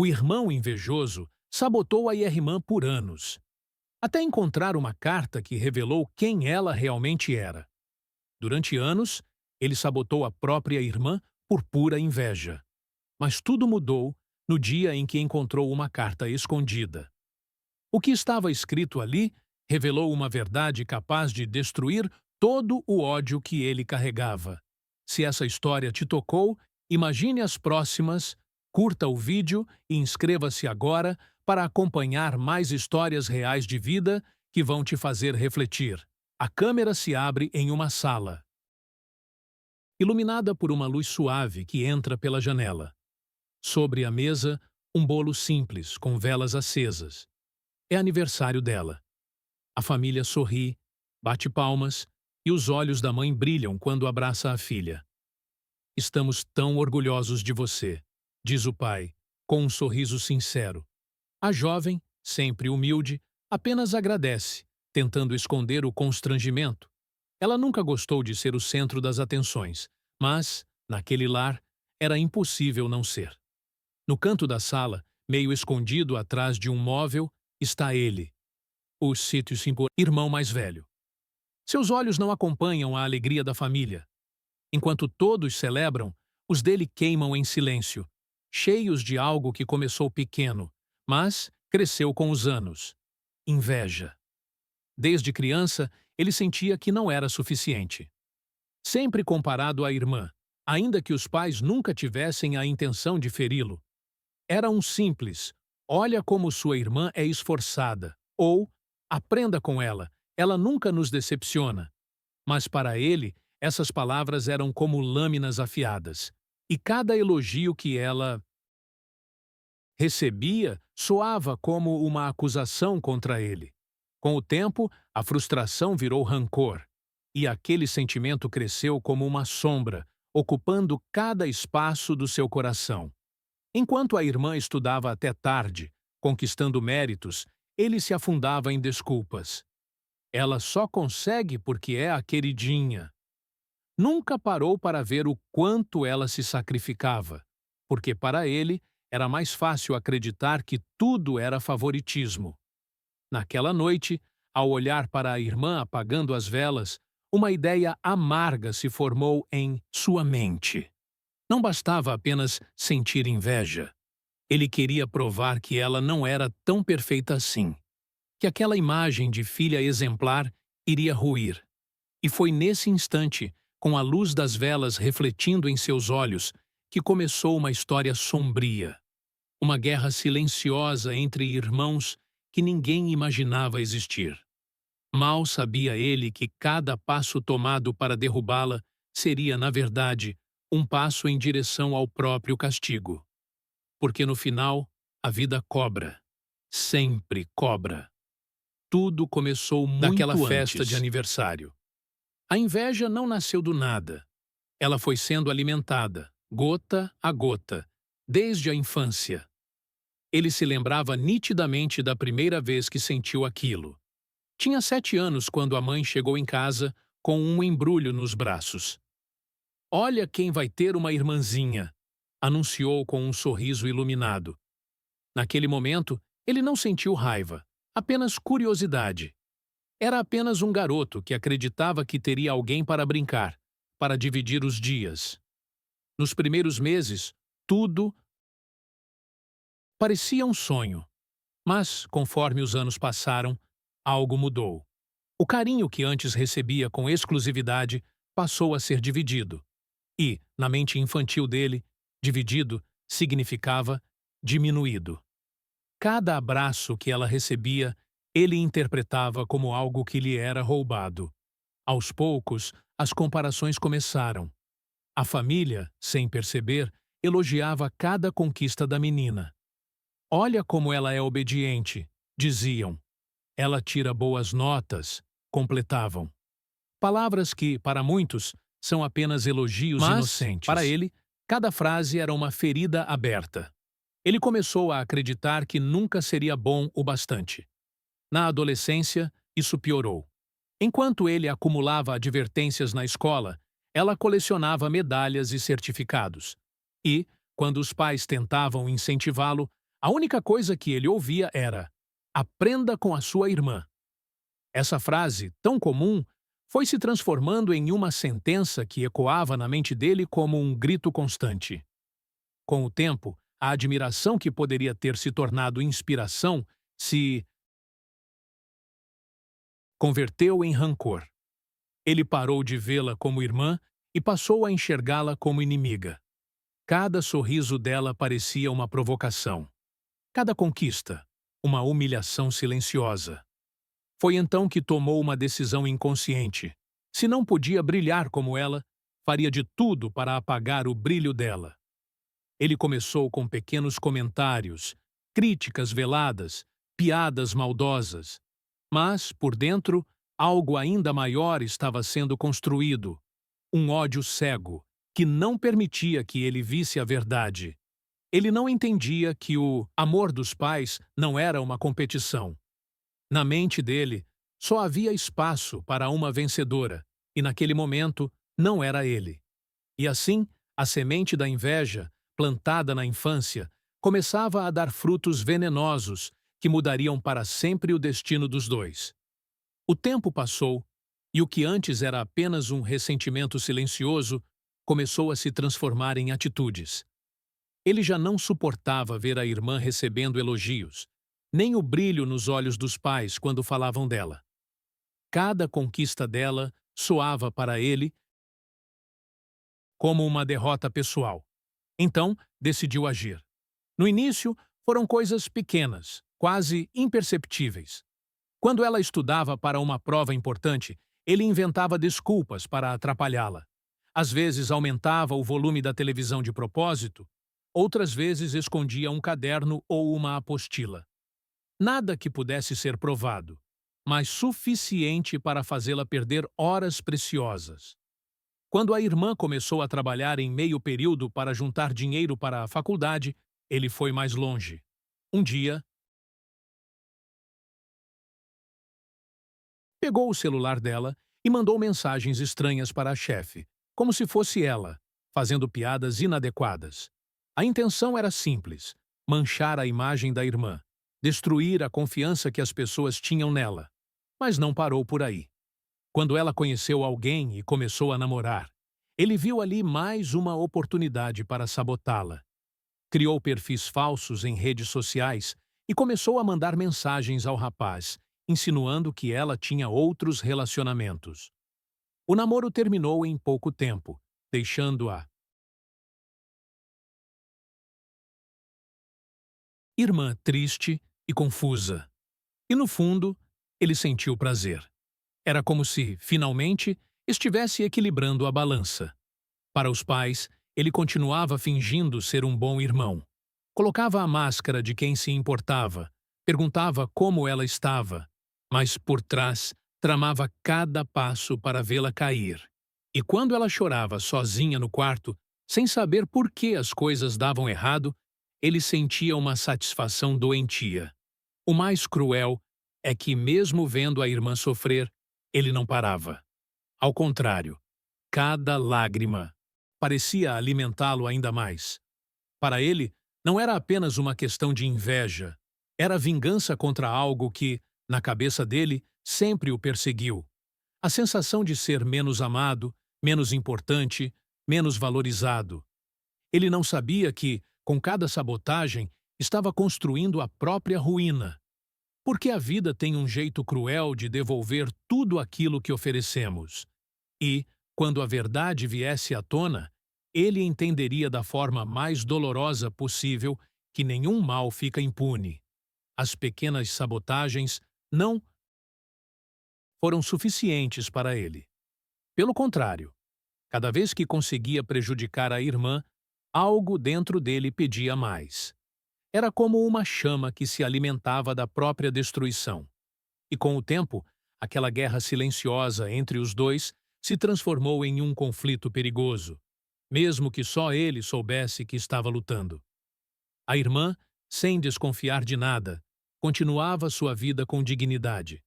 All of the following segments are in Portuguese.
O irmão invejoso sabotou a irmã por anos, até encontrar uma carta que revelou quem ela realmente era. Durante anos, ele sabotou a própria irmã por pura inveja. Mas tudo mudou no dia em que encontrou uma carta escondida. O que estava escrito ali revelou uma verdade capaz de destruir todo o ódio que ele carregava. Se essa história te tocou, imagine as próximas, curta o vídeo e inscreva-se agora para acompanhar mais histórias reais de vida que vão te fazer refletir. A câmera se abre em uma sala, iluminada por uma luz suave que entra pela janela. Sobre a mesa, um bolo simples, com velas acesas. É aniversário dela. A família sorri, bate palmas e os olhos da mãe brilham quando abraça a filha. Estamos tão orgulhosos de você, diz o pai, com um sorriso sincero. A jovem, sempre humilde, apenas agradece, tentando esconder o constrangimento. Ela nunca gostou de ser o centro das atenções, mas, naquele lar, era impossível não ser. No canto da sala, meio escondido atrás de um móvel, está ele, o sítio irmão mais velho. Seus olhos não acompanham a alegria da família. Enquanto todos celebram, os dele queimam em silêncio, cheios de algo que começou pequeno, mas cresceu com os anos. Inveja. Desde criança, ele sentia que não era suficiente. Sempre comparado à irmã, ainda que os pais nunca tivessem a intenção de feri-lo. Era um simples, olha como sua irmã é esforçada, ou aprenda com ela nunca nos decepciona. Mas para ele, essas palavras eram como lâminas afiadas, e cada elogio que ela recebia soava como uma acusação contra ele. Com o tempo, a frustração virou rancor, e aquele sentimento cresceu como uma sombra, ocupando cada espaço do seu coração. Enquanto a irmã estudava até tarde, conquistando méritos, ele se afundava em desculpas. Ela só consegue porque é a queridinha. Nunca parou para ver o quanto ela se sacrificava, porque para ele era mais fácil acreditar que tudo era favoritismo. Naquela noite, ao olhar para a irmã apagando as velas, uma ideia amarga se formou em sua mente. Não bastava apenas sentir inveja. Ele queria provar que ela não era tão perfeita assim, que aquela imagem de filha exemplar iria ruir. E foi nesse instante, com a luz das velas refletindo em seus olhos, que começou uma história sombria. Uma guerra silenciosa entre irmãos que ninguém imaginava existir. Mal sabia ele que cada passo tomado para derrubá-la seria, na verdade, um passo em direção ao próprio castigo. Porque no final, a vida cobra. Sempre cobra. Tudo começou muito daquela festa de aniversário. A inveja não nasceu do nada. Ela foi sendo alimentada, gota a gota, desde a infância. Ele se lembrava nitidamente da primeira vez que sentiu aquilo. Tinha 7 anos quando a mãe chegou em casa com um embrulho nos braços. "Olha quem vai ter uma irmãzinha", anunciou com um sorriso iluminado. Naquele momento, ele não sentiu raiva, apenas curiosidade. Era apenas um garoto que acreditava que teria alguém para brincar, para dividir os dias. Nos primeiros meses, tudo parecia um sonho. Mas, conforme os anos passaram, algo mudou. O carinho que antes recebia com exclusividade passou a ser dividido. E, na mente infantil dele, dividido significava diminuído. Cada abraço que ela recebia, ele interpretava como algo que lhe era roubado. Aos poucos, as comparações começaram. A família, sem perceber, elogiava cada conquista da menina. "Olha como ela é obediente", diziam. "Ela tira boas notas", completavam. Palavras que, para muitos, são apenas elogios inocentes. Para ele, cada frase era uma ferida aberta. Ele começou a acreditar que nunca seria bom o bastante. Na adolescência, isso piorou. Enquanto ele acumulava advertências na escola, ela colecionava medalhas e certificados. E, quando os pais tentavam incentivá-lo, A única coisa que ele ouvia era: aprenda com a sua irmã. Essa frase, tão comum, foi se transformando em uma sentença que ecoava na mente dele como um grito constante. Com o tempo, a admiração que poderia ter se tornado inspiração se converteu em rancor. Ele parou de vê-la como irmã e passou a enxergá-la como inimiga. Cada sorriso dela parecia uma provocação. Cada conquista, uma humilhação silenciosa. Foi então que tomou uma decisão inconsciente. Se não podia brilhar como ela, faria de tudo para apagar o brilho dela. Ele começou com pequenos comentários, críticas veladas, piadas maldosas. Mas, por dentro, algo ainda maior estava sendo construído. Um ódio cego, que não permitia que ele visse a verdade. Ele não entendia que o amor dos pais não era uma competição. Na mente dele, só havia espaço para uma vencedora, e naquele momento não era ele. E assim, a semente da inveja, plantada na infância, começava a dar frutos venenosos que mudariam para sempre o destino dos dois. O tempo passou, e o que antes era apenas um ressentimento silencioso começou a se transformar em atitudes. Ele já não suportava ver a irmã recebendo elogios, nem o brilho nos olhos dos pais quando falavam dela. Cada conquista dela soava para ele como uma derrota pessoal. Então, decidiu agir. No início, foram coisas pequenas, quase imperceptíveis. Quando ela estudava para uma prova importante, ele inventava desculpas para atrapalhá-la. Às vezes aumentava o volume da televisão de propósito, outras vezes escondia um caderno ou uma apostila. Nada que pudesse ser provado, mas suficiente para fazê-la perder horas preciosas. Quando a irmã começou a trabalhar em meio período para juntar dinheiro para a faculdade, ele foi mais longe. Um dia, pegou o celular dela e mandou mensagens estranhas para a chefe, como se fosse ela, fazendo piadas inadequadas. A intenção era simples: manchar a imagem da irmã, destruir a confiança que as pessoas tinham nela. Mas não parou por aí. Quando ela conheceu alguém e começou a namorar, ele viu ali mais uma oportunidade para sabotá-la. Criou perfis falsos em redes sociais e começou a mandar mensagens ao rapaz, insinuando que ela tinha outros relacionamentos. O namoro terminou em pouco tempo, deixando-a irmã triste e confusa. E no fundo, ele sentiu prazer. Era como se, finalmente, estivesse equilibrando a balança. Para os pais, ele continuava fingindo ser um bom irmão. Colocava a máscara de quem se importava, perguntava como ela estava, mas por trás tramava cada passo para vê-la cair. E quando ela chorava sozinha no quarto, sem saber por que as coisas davam errado, ele sentia uma satisfação doentia. O mais cruel é que, mesmo vendo a irmã sofrer, ele não parava. Ao contrário, cada lágrima parecia alimentá-lo ainda mais. Para ele, não era apenas uma questão de inveja, era vingança contra algo que, na cabeça dele, sempre o perseguiu. A sensação de ser menos amado, menos importante, menos valorizado. Ele não sabia que, com cada sabotagem, estava construindo a própria ruína. Porque a vida tem um jeito cruel de devolver tudo aquilo que oferecemos. E, quando a verdade viesse à tona, ele entenderia da forma mais dolorosa possível que nenhum mal fica impune. As pequenas sabotagens não foram suficientes para ele. Pelo contrário, cada vez que conseguia prejudicar a irmã, algo dentro dele pedia mais. Era como uma chama que se alimentava da própria destruição. E com o tempo, aquela guerra silenciosa entre os dois se transformou em um conflito perigoso, mesmo que só ele soubesse que estava lutando. A irmã, sem desconfiar de nada, continuava sua vida com dignidade.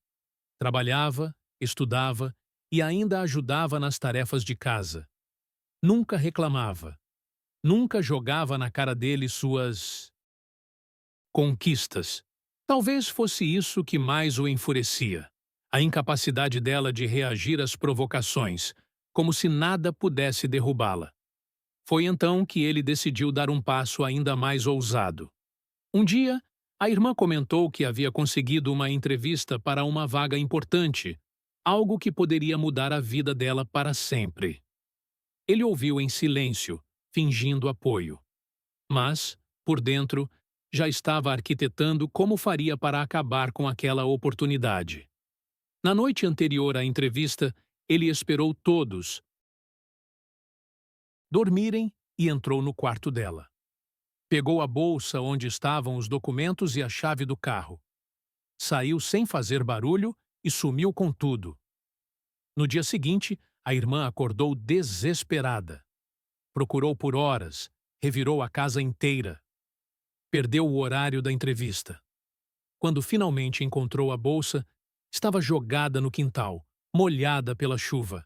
Trabalhava, estudava e ainda ajudava nas tarefas de casa. Nunca reclamava. Nunca jogava na cara dele suas conquistas. Talvez fosse isso que mais o enfurecia. A incapacidade dela de reagir às provocações, como se nada pudesse derrubá-la. Foi então que ele decidiu dar um passo ainda mais ousado. Um dia, a irmã comentou que havia conseguido uma entrevista para uma vaga importante, algo que poderia mudar a vida dela para sempre. Ele ouviu em silêncio, fingindo apoio. Mas, por dentro, já estava arquitetando como faria para acabar com aquela oportunidade. Na noite anterior à entrevista, ele esperou todos dormirem e entrou no quarto dela. Pegou a bolsa onde estavam os documentos e a chave do carro. Saiu sem fazer barulho e sumiu com tudo. No dia seguinte, a irmã acordou desesperada. Procurou por horas, revirou a casa inteira. Perdeu o horário da entrevista. Quando finalmente encontrou a bolsa, estava jogada no quintal, molhada pela chuva.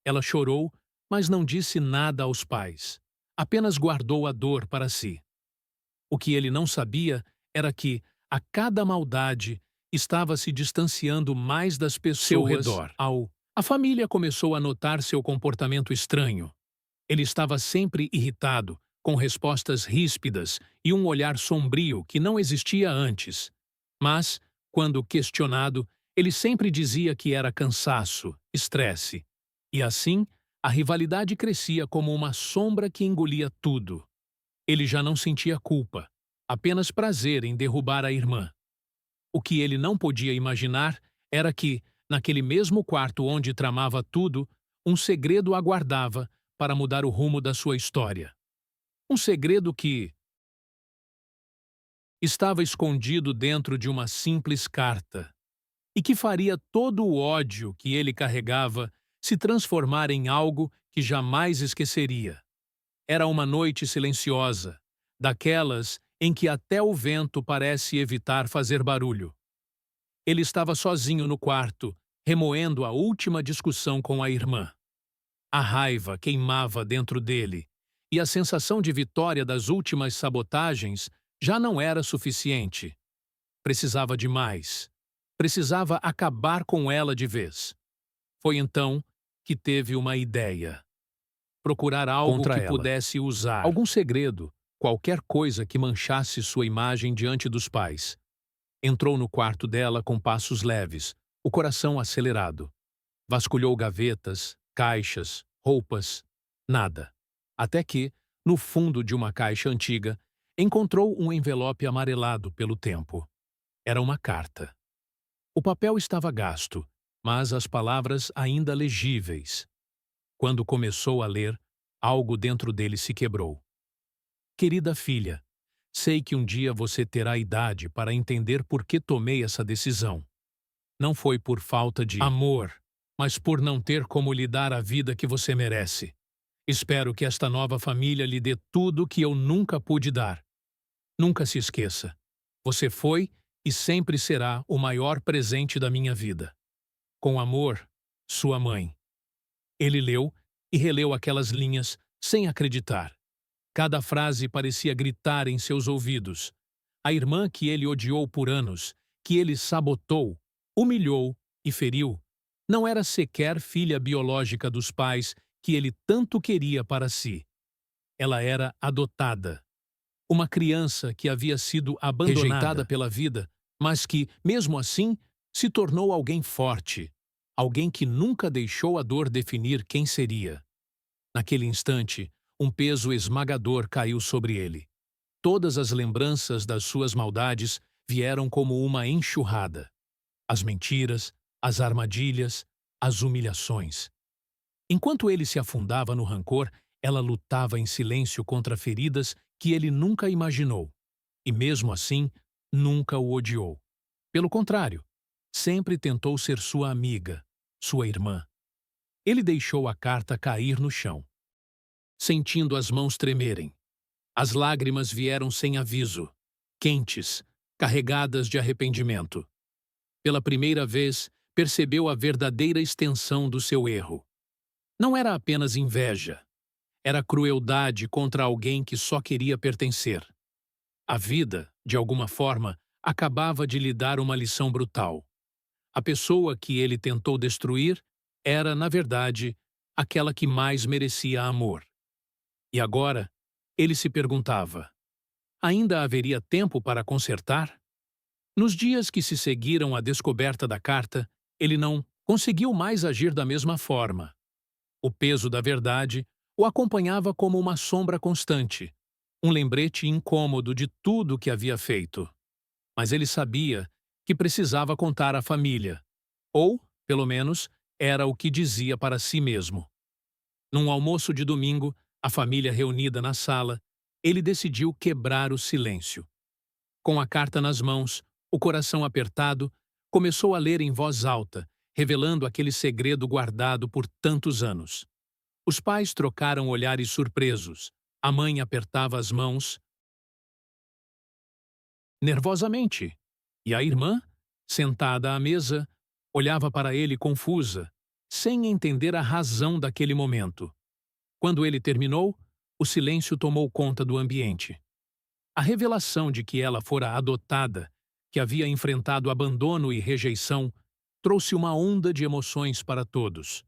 Ela chorou, mas não disse nada aos pais. Apenas guardou a dor para si. O que ele não sabia era que, a cada maldade, estava se distanciando mais das pessoas ao redor. A família começou a notar seu comportamento estranho. Ele estava sempre irritado, com respostas ríspidas e um olhar sombrio que não existia antes. Mas, quando questionado, ele sempre dizia que era cansaço, estresse. E assim, a rivalidade crescia como uma sombra que engolia tudo. Ele já não sentia culpa, apenas prazer em derrubar a irmã. O que ele não podia imaginar era que, naquele mesmo quarto onde tramava tudo, um segredo aguardava para mudar o rumo da sua história. Um segredo que estava escondido dentro de uma simples carta e que faria todo o ódio que ele carregava se transformar em algo que jamais esqueceria. Era uma noite silenciosa, daquelas em que até o vento parece evitar fazer barulho. Ele estava sozinho no quarto, remoendo a última discussão com a irmã. A raiva queimava dentro dele, e a sensação de vitória das últimas sabotagens já não era suficiente. Precisava de mais. Precisava acabar com ela de vez. Foi então que teve uma ideia. Procurar algo Contra que ela. pudesse usar. Algum segredo, qualquer coisa que manchasse sua imagem diante dos pais. Entrou no quarto dela com passos leves, o coração acelerado. Vasculhou gavetas, caixas, roupas, nada. Até que, no fundo de uma caixa antiga, encontrou um envelope amarelado pelo tempo. Era uma carta. O papel estava gasto, mas as palavras ainda legíveis. Quando começou a ler, algo dentro dele se quebrou. Querida filha, sei que um dia você terá idade para entender por que tomei essa decisão. Não foi por falta de amor, mas por não ter como lhe dar a vida que você merece. Espero que esta nova família lhe dê tudo que eu nunca pude dar. Nunca se esqueça. Você foi e sempre será o maior presente da minha vida. Com amor, sua mãe. Ele leu e releu aquelas linhas sem acreditar. Cada frase parecia gritar em seus ouvidos. A irmã que ele odiou por anos, que ele sabotou, humilhou e feriu, não era sequer filha biológica dos pais que ele tanto queria para si. Ela era adotada. Uma criança que havia sido abandonada, rejeitada pela vida, mas que, mesmo assim, se tornou alguém forte, alguém que nunca deixou a dor definir quem seria. Naquele instante, um peso esmagador caiu sobre ele. Todas as lembranças das suas maldades vieram como uma enxurrada. As mentiras, as armadilhas, as humilhações. Enquanto ele se afundava no rancor, ela lutava em silêncio contra feridas que ele nunca imaginou. E mesmo assim, nunca o odiou. Pelo contrário, sempre tentou ser sua amiga, sua irmã. Ele deixou a carta cair no chão, sentindo as mãos tremerem. As lágrimas vieram sem aviso, quentes, carregadas de arrependimento. Pela primeira vez, percebeu a verdadeira extensão do seu erro. Não era apenas inveja. Era crueldade contra alguém que só queria pertencer. A vida, De alguma forma, acabava de lhe dar uma lição brutal. A pessoa que ele tentou destruir era, na verdade, aquela que mais merecia amor. E agora, ele se perguntava: ainda haveria tempo para consertar? Nos dias que se seguiram à descoberta da carta, ele não conseguiu mais agir da mesma forma. O peso da verdade o acompanhava como uma sombra constante, um lembrete incômodo de tudo o que havia feito. Mas ele sabia que precisava contar à família, ou, pelo menos, era o que dizia para si mesmo. Num almoço de domingo, a família reunida na sala, ele decidiu quebrar o silêncio. Com a carta nas mãos, o coração apertado, começou a ler em voz alta, revelando aquele segredo guardado por tantos anos. Os pais trocaram olhares surpresos. A mãe apertava as mãos nervosamente, e a irmã, sentada à mesa, olhava para ele confusa, sem entender a razão daquele momento. Quando ele terminou, o silêncio tomou conta do ambiente. A revelação de que ela fora adotada, que havia enfrentado abandono e rejeição, trouxe uma onda de emoções para todos.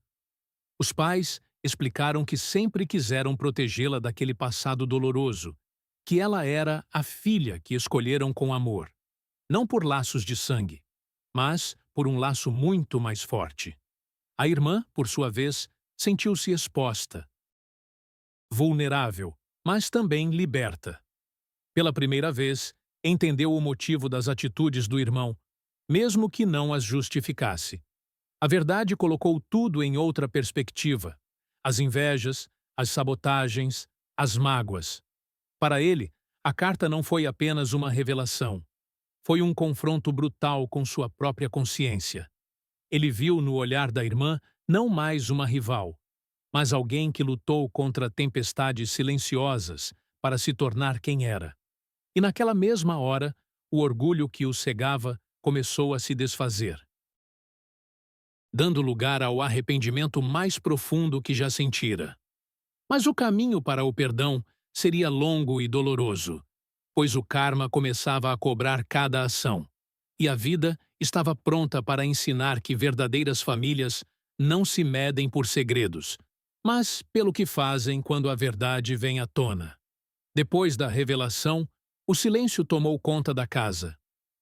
Os pais explicaram que sempre quiseram protegê-la daquele passado doloroso, que ela era a filha que escolheram com amor, não por laços de sangue, mas por um laço muito mais forte. A irmã, por sua vez, sentiu-se exposta, vulnerável, mas também liberta. Pela primeira vez, entendeu o motivo das atitudes do irmão, mesmo que não as justificasse. A verdade colocou tudo em outra perspectiva: as invejas, as sabotagens, as mágoas. Para ele, a carta não foi apenas uma revelação. Foi um confronto brutal com sua própria consciência. Ele viu no olhar da irmã não mais uma rival, mas alguém que lutou contra tempestades silenciosas para se tornar quem era. E naquela mesma hora, o orgulho que o cegava começou a se desfazer, dando lugar ao arrependimento mais profundo que já sentira. Mas o caminho para o perdão seria longo e doloroso, pois o karma começava a cobrar cada ação, e a vida estava pronta para ensinar que verdadeiras famílias não se medem por segredos, mas pelo que fazem quando a verdade vem à tona. Depois da revelação, o silêncio tomou conta da casa.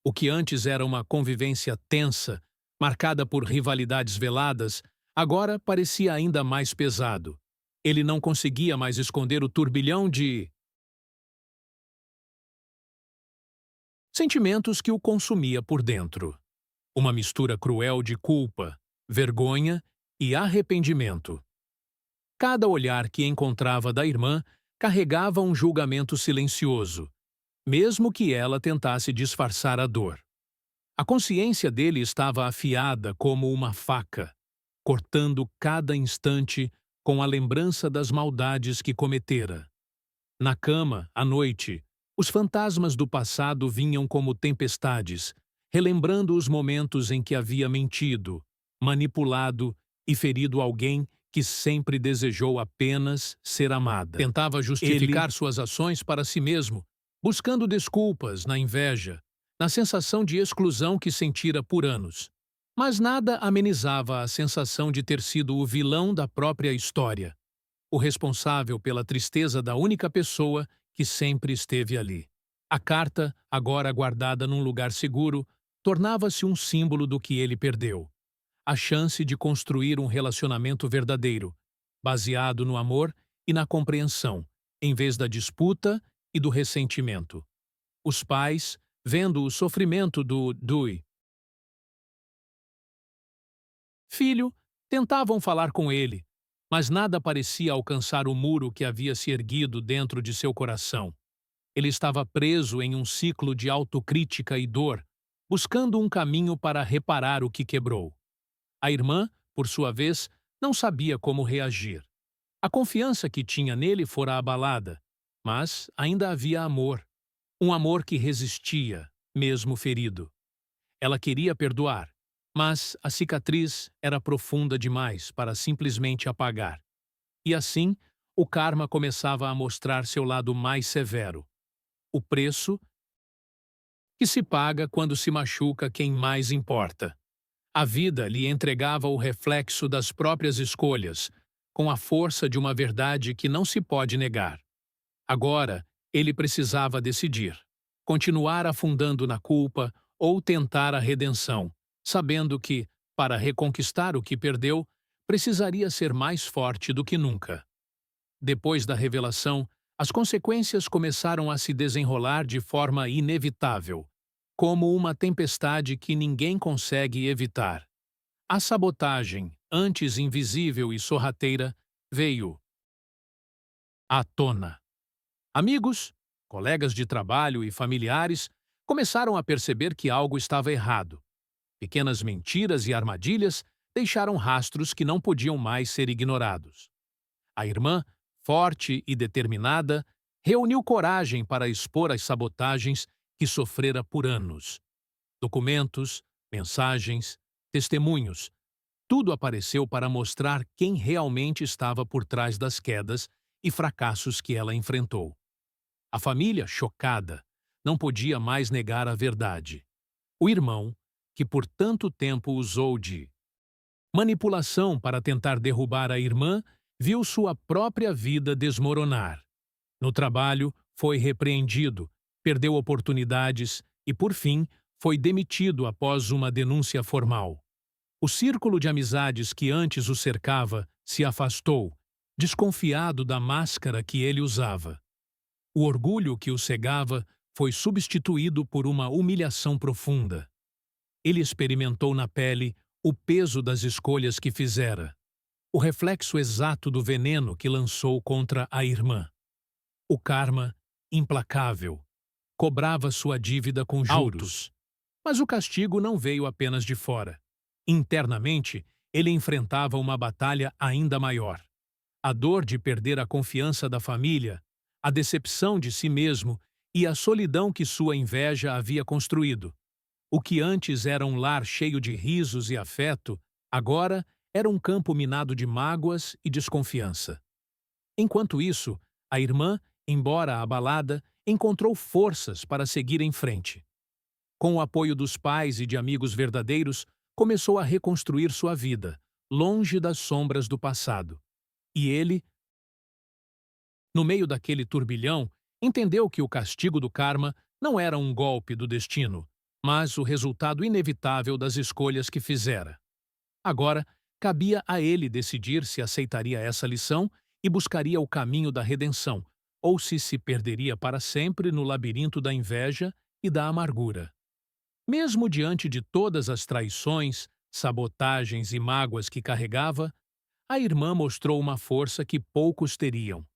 O que antes era uma convivência tensa, marcada por rivalidades veladas, agora parecia ainda mais pesado. Ele não conseguia mais esconder o turbilhão de sentimentos que o consumia por dentro. Uma mistura cruel de culpa, vergonha e arrependimento. Cada olhar que encontrava da irmã carregava um julgamento silencioso, mesmo que ela tentasse disfarçar a dor. A consciência dele estava afiada como uma faca, cortando cada instante com a lembrança das maldades que cometera. Na cama, à noite, os fantasmas do passado vinham como tempestades, relembrando os momentos em que havia mentido, manipulado e ferido alguém que sempre desejou apenas ser amada. Tentava justificar suas ações para si mesmo, buscando desculpas na inveja, na sensação de exclusão que sentira por anos. Mas nada amenizava a sensação de ter sido o vilão da própria história, o responsável pela tristeza da única pessoa que sempre esteve ali. A carta, agora guardada num lugar seguro, tornava-se um símbolo do que ele perdeu. A chance de construir um relacionamento verdadeiro, baseado no amor e na compreensão, em vez da disputa e do ressentimento. Os pais, vendo o sofrimento do Dewey filho, tentavam falar com ele, mas nada parecia alcançar o muro que havia se erguido dentro de seu coração. Ele estava preso em um ciclo de autocrítica e dor, buscando um caminho para reparar o que quebrou. A irmã, por sua vez, não sabia como reagir. A confiança que tinha nele fora abalada, mas ainda havia amor. Um amor que resistia, mesmo ferido. Ela queria perdoar, mas a cicatriz era profunda demais para simplesmente apagar. E assim, o karma começava a mostrar seu lado mais severo. O preço que se paga quando se machuca quem mais importa. A vida lhe entregava o reflexo das próprias escolhas, com a força de uma verdade que não se pode negar. Agora, ele precisava decidir: continuar afundando na culpa ou tentar a redenção, sabendo que, para reconquistar o que perdeu, precisaria ser mais forte do que nunca. Depois da revelação, as consequências começaram a se desenrolar de forma inevitável, como uma tempestade que ninguém consegue evitar. A sabotagem, antes invisível e sorrateira, veio à tona. Amigos, colegas de trabalho e familiares começaram a perceber que algo estava errado. Pequenas mentiras e armadilhas deixaram rastros que não podiam mais ser ignorados. A irmã, forte e determinada, reuniu coragem para expor as sabotagens que sofrera por anos. Documentos, mensagens, testemunhos, tudo apareceu para mostrar quem realmente estava por trás das quedas e fracassos que ela enfrentou. A família, chocada, não podia mais negar a verdade. O irmão, que por tanto tempo usou de manipulação para tentar derrubar a irmã, viu sua própria vida desmoronar. No trabalho, foi repreendido, perdeu oportunidades e, por fim, foi demitido após uma denúncia formal. O círculo de amizades que antes o cercava se afastou, desconfiado da máscara que ele usava. O orgulho que o cegava foi substituído por uma humilhação profunda. Ele experimentou na pele o peso das escolhas que fizera, o reflexo exato do veneno que lançou contra a irmã. O karma, implacável, cobrava sua dívida com juros. Mas o castigo não veio apenas de fora. Internamente, ele enfrentava uma batalha ainda maior. A dor de perder a confiança da família, a decepção de si mesmo e a solidão que sua inveja havia construído. O que antes era um lar cheio de risos e afeto, agora era um campo minado de mágoas e desconfiança. Enquanto isso, a irmã, embora abalada, encontrou forças para seguir em frente. Com o apoio dos pais e de amigos verdadeiros, começou a reconstruir sua vida, longe das sombras do passado. E ele, no meio daquele turbilhão, entendeu que o castigo do karma não era um golpe do destino, mas o resultado inevitável das escolhas que fizera. Agora, cabia a ele decidir se aceitaria essa lição e buscaria o caminho da redenção, ou se perderia para sempre no labirinto da inveja e da amargura. Mesmo diante de todas as traições, sabotagens e mágoas que carregava, a irmã mostrou uma força que poucos teriam.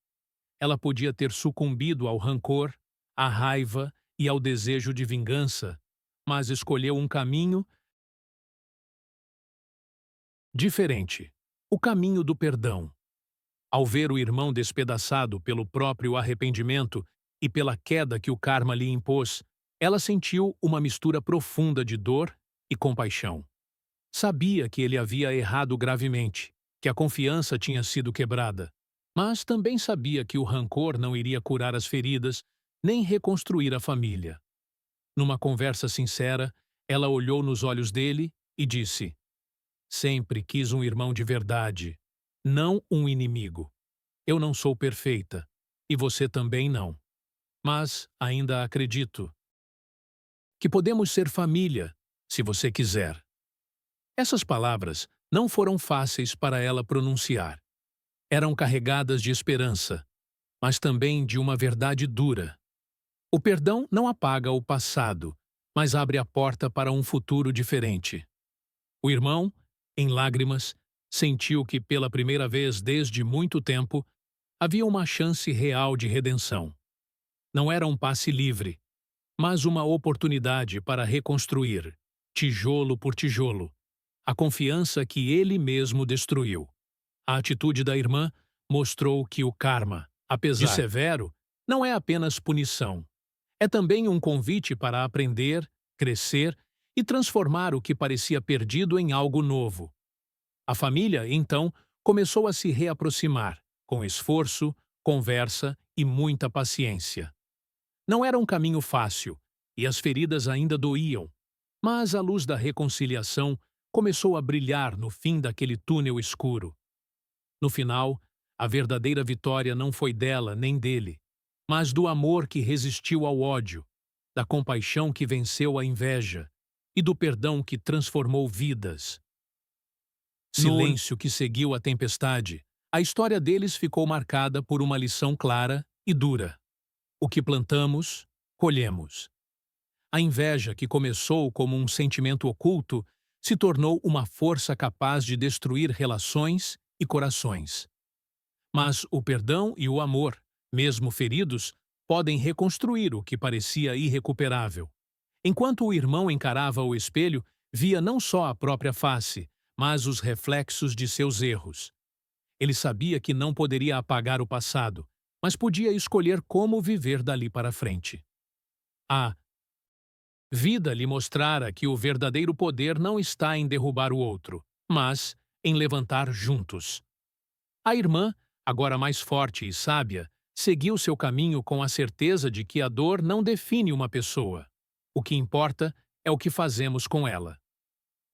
Ela podia ter sucumbido ao rancor, à raiva e ao desejo de vingança, mas escolheu um caminho diferente, o caminho do perdão. Ao ver o irmão despedaçado pelo próprio arrependimento e pela queda que o karma lhe impôs, ela sentiu uma mistura profunda de dor e compaixão. Sabia que ele havia errado gravemente, que a confiança tinha sido quebrada, mas também sabia que o rancor não iria curar as feridas nem reconstruir a família. Numa conversa sincera, ela olhou nos olhos dele e disse: "Sempre quis um irmão de verdade, não um inimigo. Eu não sou perfeita, e você também não. Mas ainda acredito que podemos ser família, se você quiser." Essas palavras não foram fáceis para ela pronunciar. Eram carregadas de esperança, mas também de uma verdade dura. O perdão não apaga o passado, mas abre a porta para um futuro diferente. O irmão, em lágrimas, sentiu que pela primeira vez desde muito tempo havia uma chance real de redenção. Não era um passe livre, mas uma oportunidade para reconstruir, tijolo por tijolo, a confiança que ele mesmo destruiu. A atitude da irmã mostrou que o karma, apesar de severo, não é apenas punição. É também um convite para aprender, crescer e transformar o que parecia perdido em algo novo. A família, então, começou a se reaproximar, com esforço, conversa e muita paciência. Não era um caminho fácil, e as feridas ainda doíam, mas a luz da reconciliação começou a brilhar no fim daquele túnel escuro. No final, a verdadeira vitória não foi dela nem dele, mas do amor que resistiu ao ódio, da compaixão que venceu a inveja e do perdão que transformou vidas. Silêncio que seguiu a tempestade. A história deles ficou marcada por uma lição clara e dura. O que plantamos, colhemos. A inveja, que começou como um sentimento oculto, se tornou uma força capaz de destruir relações e corações. Mas o perdão e o amor, mesmo feridos, podem reconstruir o que parecia irrecuperável. Enquanto o irmão encarava o espelho, via não só a própria face, mas os reflexos de seus erros. Ele sabia que não poderia apagar o passado, mas podia escolher como viver dali para frente. A vida lhe mostrara que o verdadeiro poder não está em derrubar o outro, mas em levantar juntos. A irmã, agora mais forte e sábia, seguiu seu caminho com a certeza de que a dor não define uma pessoa. O que importa é o que fazemos com ela.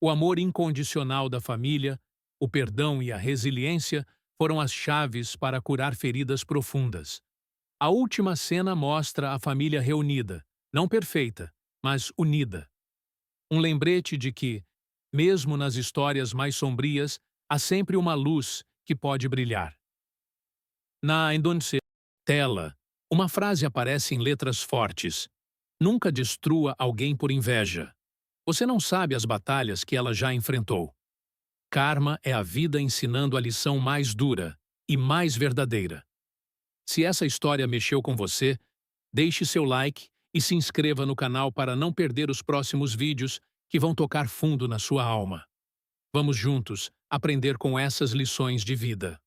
O amor incondicional da família, o perdão e a resiliência foram as chaves para curar feridas profundas. A última cena mostra a família reunida, não perfeita, mas unida. Um lembrete de que, mesmo nas histórias mais sombrias, há sempre uma luz que pode brilhar. Na tela, uma frase aparece em letras fortes: nunca destrua alguém por inveja. Você não sabe as batalhas que ela já enfrentou. Karma é a vida ensinando a lição mais dura e mais verdadeira. Se essa história mexeu com você, deixe seu like e se inscreva no canal para não perder os próximos vídeos que vão tocar fundo na sua alma. Vamos juntos aprender com essas lições de vida.